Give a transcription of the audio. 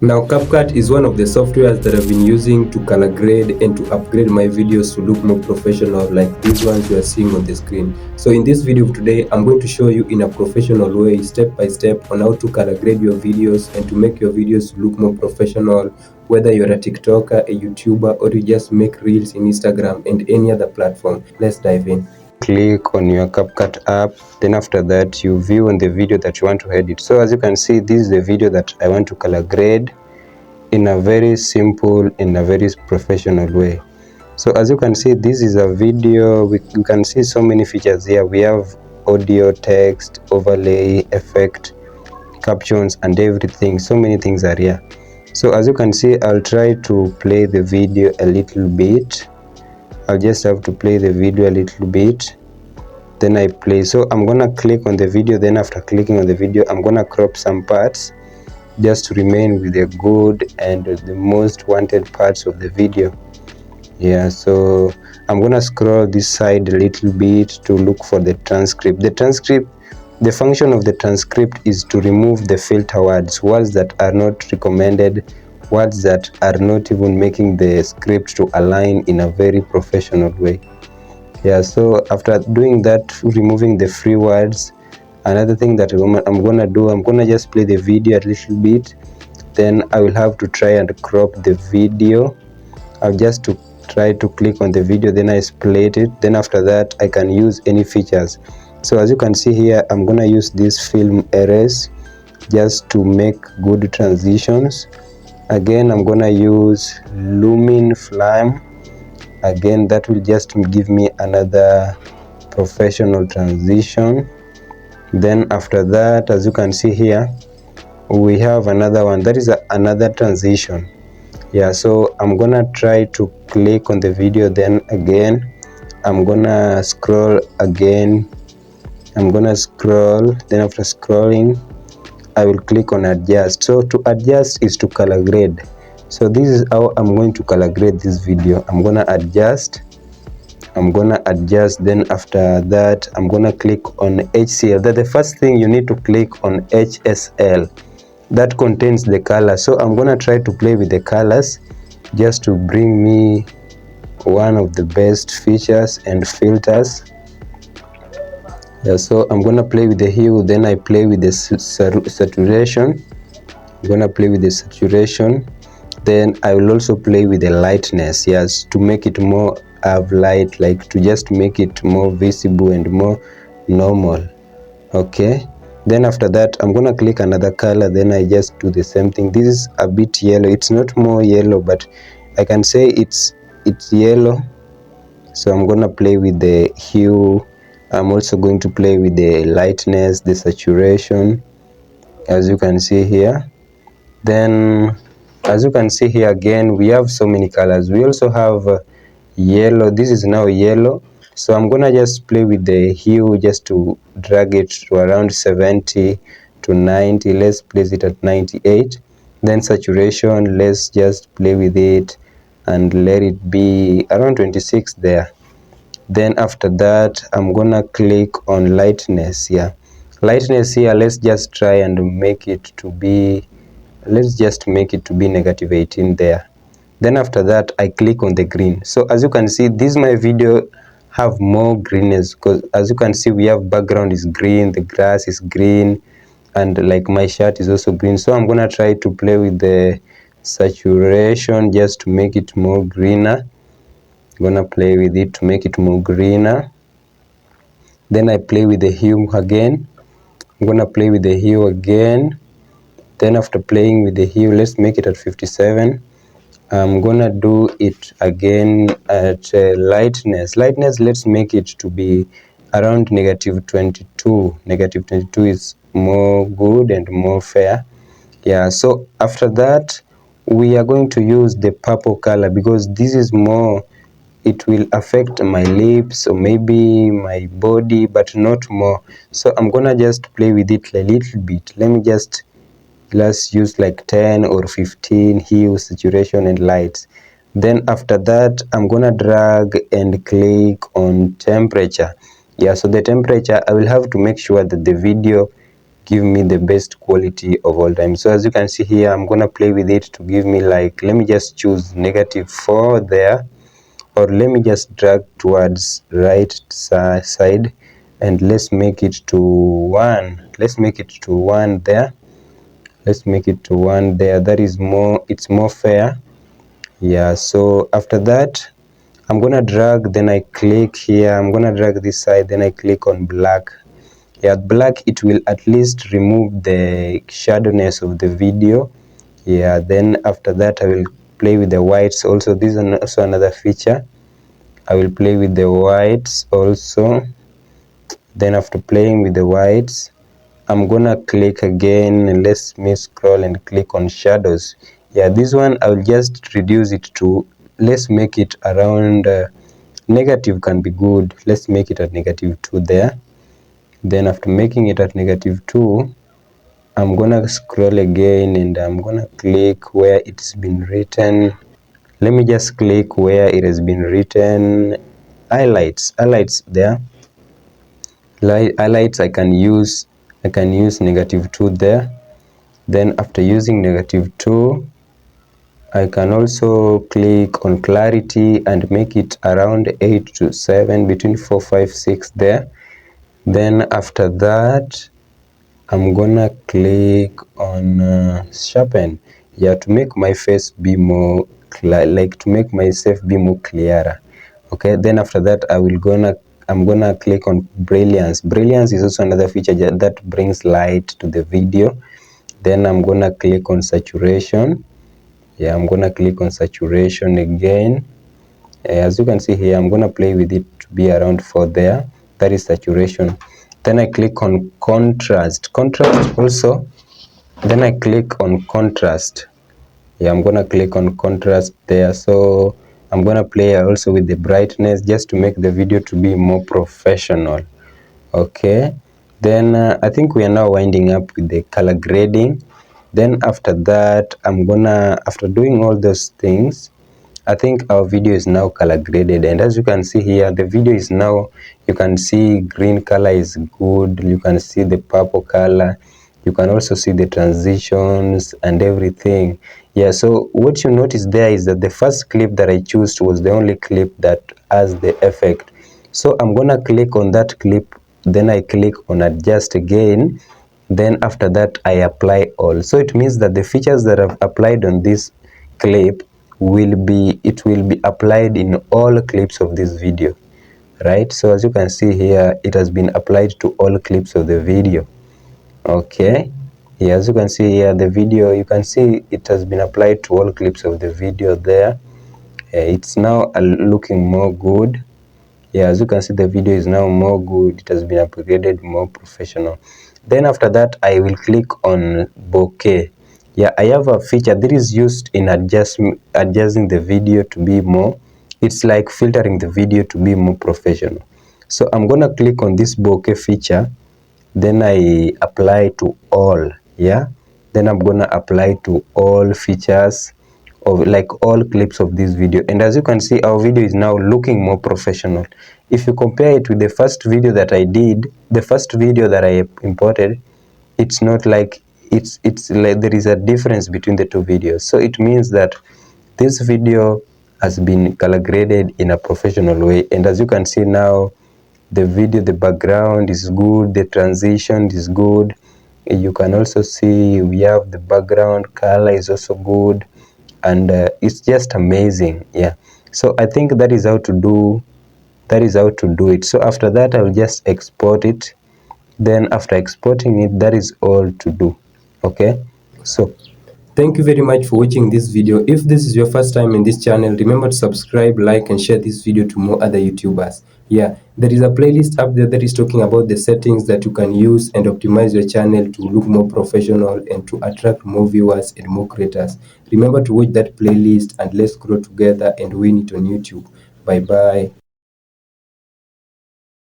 Now, Capcut is one of the softwares that I've been using to color grade and to upgrade my videos to look more professional, like these ones you are seeing on the screen. So in this video today, I'm going to show you in a professional way, step by step, on how to color grade your videos and to make your videos look more professional, whether you're a TikToker, a YouTuber, or you just make reels in Instagram and any other platform. Let's dive in. Click on your Capcut app, then after that you view on the video that you want to edit. So as you can see, this is the video that I want to color grade in a very simple, in a very professional way. So as you can see, this is a video. You can see so many features here. We have audio, text, overlay, effect, captions, and everything. So many things are here. So as you can see, I'll try to play the video a little bit. I'll just have to play the video a little bit, then I play. So I'm gonna click on the video, then after clicking on the video, I'm gonna crop some parts just to remain with the good and the most wanted parts of the video. Yeah, so I'm gonna scroll this side a little bit to look for the transcript. The function of the transcript is to remove the filter words that are not recommended, words that are not even making the script to align in a very professional way. Yeah, so after doing that, removing the free words, another thing that I'm gonna do, I'm gonna just play the video a little bit, then I will have to try and crop the video. I'll just to try to click on the video, then I split it, then after that I can use any features. So as you can see here, I'm gonna use this film erase just to make good transitions. Again, I'm gonna use lumen flame. Again, that will just give me another professional transition. Then after that, as you can see here, we have another one, that is another transition. Yeah, so I'm gonna try to click on the video, then again I'm gonna scroll again. I'm gonna scroll, then after scrolling I will click on adjust. So to adjust is to color grade. So this is how I'm going to color grade this video. I'm gonna adjust, then after that I'm gonna click on HCL. That the first thing you need to click on HSL, that contains the color. So I'm gonna try to play with the colors just to bring me one of the best features and filters. Yeah, so I'm gonna play with the hue, then I play with the saturation. I'm gonna play with the saturation, then I will also play with the lightness, yes, to make it more of light, like to just make it more visible and more normal. Okay, then after that I'm gonna click another color, then I just do the same thing. This is a bit yellow, it's not more yellow, but I can say it's yellow. So I'm gonna play with the hue. I'm also going to play with the lightness, the saturation, as you can see here. Then as you can see here, again we have so many colors. We also have yellow. This is now yellow, so I'm gonna just play with the hue just to drag it to around 70 to 90. Let's place it at 98. Then saturation, let's just play with it and let it be around 26 there. Then after that I'm gonna click on lightness here. Lightness here, let's just try and make it to be, let's just make it to be negative 18 there. Then after that I click on the green. So as you can see, this my video have more greenness, because as you can see we have background is green, the grass is green, and like my shirt is also green. So I'm gonna try to play with the saturation just to make it more greener. I'm gonna play with it to make it more greener. Then I play with the hue again. I'm gonna play with the hue again. Then after playing with the hue, let's make it at 57. I'm gonna do it again at lightness. Let's make it to be around negative 22. Negative 22 is more good and more fair. Yeah, so after that we are going to use the purple color, because this is more, it will affect my lips or maybe my body, but not more. So I'm gonna just play with it a little bit. Let's use like 10 or 15 hue, saturation, and lights. Then after that I'm gonna drag and click on temperature. Yeah, so the temperature, I will have to make sure that the video give me the best quality of all time. So as you can see here, I'm gonna play with it to give me, like, let me just choose -4 there, or let me just drag towards right side, and let's make it to 1. Let's make it to 1 there. Let's make it to 1 there. That is more, it's more fair. Yeah, so after that I'm gonna drag, then I click here, I'm gonna drag this side, then I click on black. Yeah, black, it will at least remove the shadowiness of the video. Yeah, then after that I will play with the whites also. This is also another feature. I will play with the whites also. Then after playing with the whites, I'm gonna click again, and let me scroll and click on shadows. Yeah, this one I will just reduce it to, let's make it around negative can be good. Let's make it at -2 there. Then after making it at -2, I'm gonna scroll again, and I'm gonna click where it's been written. Let me just click where it has been written highlights there. Highlights, I can use -2 there. Then after using -2, I can also click on clarity and make it around 8 to 7, between 4, 5, 6 there. Then after that I'm gonna click on sharpen. Yeah, to make my face be more like to make myself be more clearer. Okay, then after that I'm gonna click on brilliance. Brilliance is also another feature that brings light to the video. Then I'm gonna click on saturation. Yeah, I'm gonna click on saturation again. As you can see here, I'm gonna play with it to be around 4 there. That is saturation. Then I click on contrast also. Then I click on contrast. Yeah, I'm gonna click on contrast there. So I'm gonna play also with the brightness, just to make the video to be more professional. Okay, then I think we are now winding up with the color grading. Then after that, after doing all those things, I think our video is now color graded, and as you can see here, the video is now, you can see green color is good, you can see the purple color, you can also see the transitions and everything. Yeah, so what you notice there is that the first clip that I chose was the only clip that has the effect. So I'm gonna click on that clip, then I click on adjust again, then after that I apply all. So it means that the features that I've applied on this clip will be applied in all clips of this video, right? So as you can see here, it has been applied to all clips of the video. Okay, yeah, as you can see here, the video, you can see it has been applied to all clips of the video there. It's now looking more good. Yeah, as you can see, the video is now more good, it has been upgraded, more professional. Then after that I will click on bokeh. Yeah, I have a feature that is used in adjusting the video to be more, it's like filtering the video to be more professional. So I'm gonna click on this bokeh feature, then I apply to all. Yeah, then I'm gonna apply to all features of, like, all clips of this video, and as you can see, our video is now looking more professional. If you compare it with the first video that I did, the first video that I imported, it's not like, it's like there is a difference between the two videos. So it means that this video has been color graded in a professional way, and as you can see now, the video, the background is good, the transition is good. You can also see we have the background color is also good, and it's just amazing. Yeah, so I think that is how to do it. So after that I will just export it. Then after exporting it, that is all to do. Okay, so thank you very much for watching this video. If this is your first time in this channel, remember to subscribe, like, and share this video to more other YouTubers. Yeah, there is a playlist up there that is talking about the settings that you can use and optimize your channel to look more professional and to attract more viewers and more creators. Remember to watch that playlist, and let's grow together and win it on YouTube. Bye bye.